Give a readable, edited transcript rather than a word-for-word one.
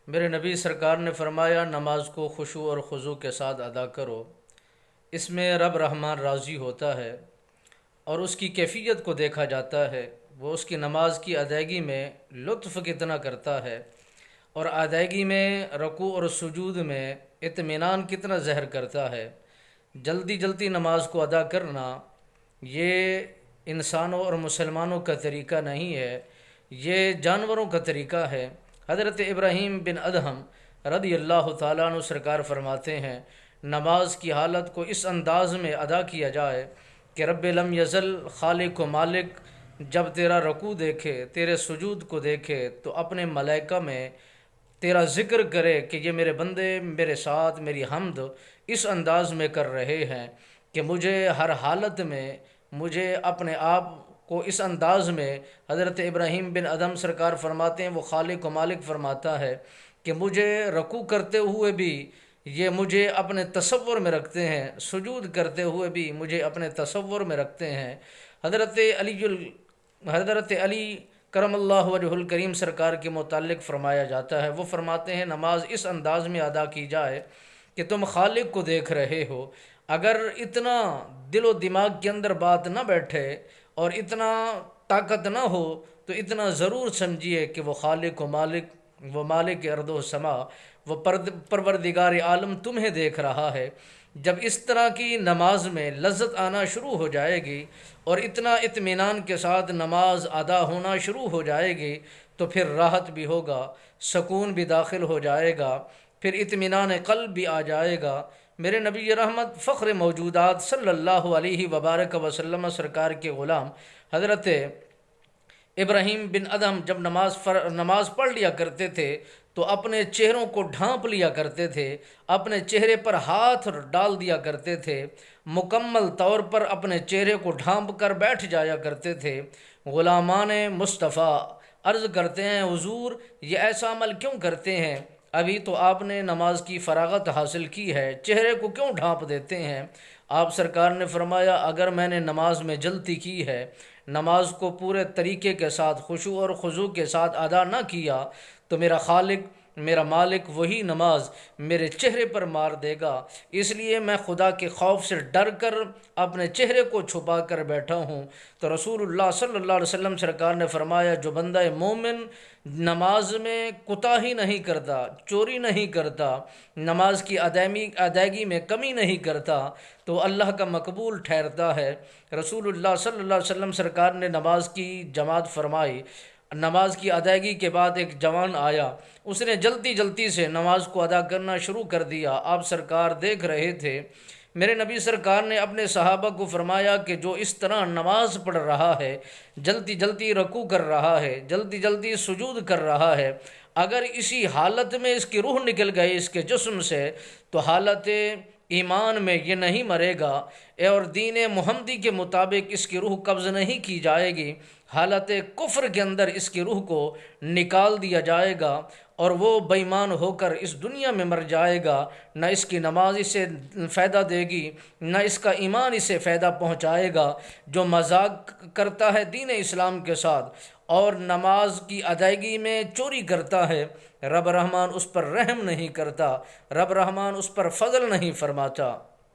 میرے نبی سرکار نے فرمایا نماز کو خشوع اور خضوع کے ساتھ ادا کرو، اس میں رب رحمان راضی ہوتا ہے اور اس کی کیفیت کو دیکھا جاتا ہے، وہ اس کی نماز کی ادائیگی میں لطف کتنا کرتا ہے اور ادائیگی میں رکوع اور سجود میں اطمینان کتنا ظاہر کرتا ہے۔ جلدی جلدی نماز کو ادا کرنا یہ انسانوں اور مسلمانوں کا طریقہ نہیں ہے، یہ جانوروں کا طریقہ ہے۔ حضرت ابراہیم بن ادہم رضی اللہ تعالیٰ عنہ سرکار فرماتے ہیں نماز کی حالت کو اس انداز میں ادا کیا جائے کہ رب لم یزل خالق و مالک جب تیرا رکوع دیکھے، تیرے سجود کو دیکھے تو اپنے ملائکہ میں تیرا ذکر کرے کہ یہ میرے بندے میرے ساتھ میری حمد اس انداز میں کر رہے ہیں کہ مجھے ہر حالت میں مجھے اپنے آپ کو اس انداز میں حضرت ابراہیم بن ادم سرکار فرماتے ہیں، وہ خالق و مالک فرماتا ہے کہ مجھے رکوع کرتے ہوئے بھی یہ مجھے اپنے تصور میں رکھتے ہیں، سجود کرتے ہوئے بھی مجھے اپنے تصور میں رکھتے ہیں۔ حضرت علی کرم اللہ وجہ الکریم سرکار کے متعلق فرمایا جاتا ہے، وہ فرماتے ہیں نماز اس انداز میں ادا کی جائے کہ تم خالق کو دیکھ رہے ہو، اگر اتنا دل و دماغ کے اندر بات نہ بیٹھے اور اتنا طاقت نہ ہو تو اتنا ضرور سمجھیے کہ وہ خالق و مالک، وہ مالک ارض و سما، وہ پروردگار عالم تمہیں دیکھ رہا ہے۔ جب اس طرح کی نماز میں لذت آنا شروع ہو جائے گی اور اتنا اطمینان کے ساتھ نماز ادا ہونا شروع ہو جائے گی تو پھر راحت بھی ہوگا، سکون بھی داخل ہو جائے گا، پھر اطمینان قلب بھی آ جائے گا۔ میرے نبی رحمت فخر موجودات صلی اللہ علیہ وبارک وسلم سرکار کے غلام حضرت ابراہیم بن ادہم جب نماز پڑھ لیا کرتے تھے تو اپنے چہروں کو ڈھانپ لیا کرتے تھے، اپنے چہرے پر ہاتھ ڈال دیا کرتے تھے، مکمل طور پر اپنے چہرے کو ڈھانپ کر بیٹھ جایا کرتے تھے۔ غلامان مصطفیٰ عرض کرتے ہیں حضور یہ ایسا عمل کیوں کرتے ہیں؟ ابھی تو آپ نے نماز کی فراغت حاصل کی ہے، چہرے کو کیوں ڈھانپ دیتے ہیں؟ آپ سرکار نے فرمایا اگر میں نے نماز میں جلدی کی ہے، نماز کو پورے طریقے کے ساتھ خشوع اور خضوع کے ساتھ ادا نہ کیا تو میرا خالق میرا مالک وہی نماز میرے چہرے پر مار دے گا، اس لیے میں خدا کے خوف سے ڈر کر اپنے چہرے کو چھپا کر بیٹھا ہوں۔ تو رسول اللہ صلی اللہ علیہ وسلم سرکار نے فرمایا جو بندہ مومن نماز میں کوتاہی نہیں کرتا، چوری نہیں کرتا، نماز کی ادائیگی میں کمی نہیں کرتا تو اللہ کا مقبول ٹھہرتا ہے۔ رسول اللہ صلی اللہ علیہ وسلم سرکار نے نماز کی جماعت فرمائی، نماز کی ادائیگی کے بعد ایک جوان آیا، اس نے جلدی جلدی سے نماز کو ادا کرنا شروع کر دیا، آپ سرکار دیکھ رہے تھے۔ میرے نبی سرکار نے اپنے صحابہ کو فرمایا کہ جو اس طرح نماز پڑھ رہا ہے، جلدی جلدی رکوع کر رہا ہے، جلدی جلدی سجود کر رہا ہے، اگر اسی حالت میں اس کی روح نکل گئی اس کے جسم سے تو حالت ایمان میں یہ نہیں مرے گا اور دین محمدی کے مطابق اس کی روح قبض نہیں کی جائے گی، حالت کفر کے اندر اس کی روح کو نکال دیا جائے گا اور وہ بے ایمان ہو کر اس دنیا میں مر جائے گا، نہ اس کی نماز اسے فائدہ دے گی، نہ اس کا ایمان اسے فائدہ پہنچائے گا۔ جو مذاق کرتا ہے دین اسلام کے ساتھ اور نماز کی ادائیگی میں چوری کرتا ہے، رب رحمان اس پر رحم نہیں کرتا، رب رحمان اس پر فضل نہیں فرماتا۔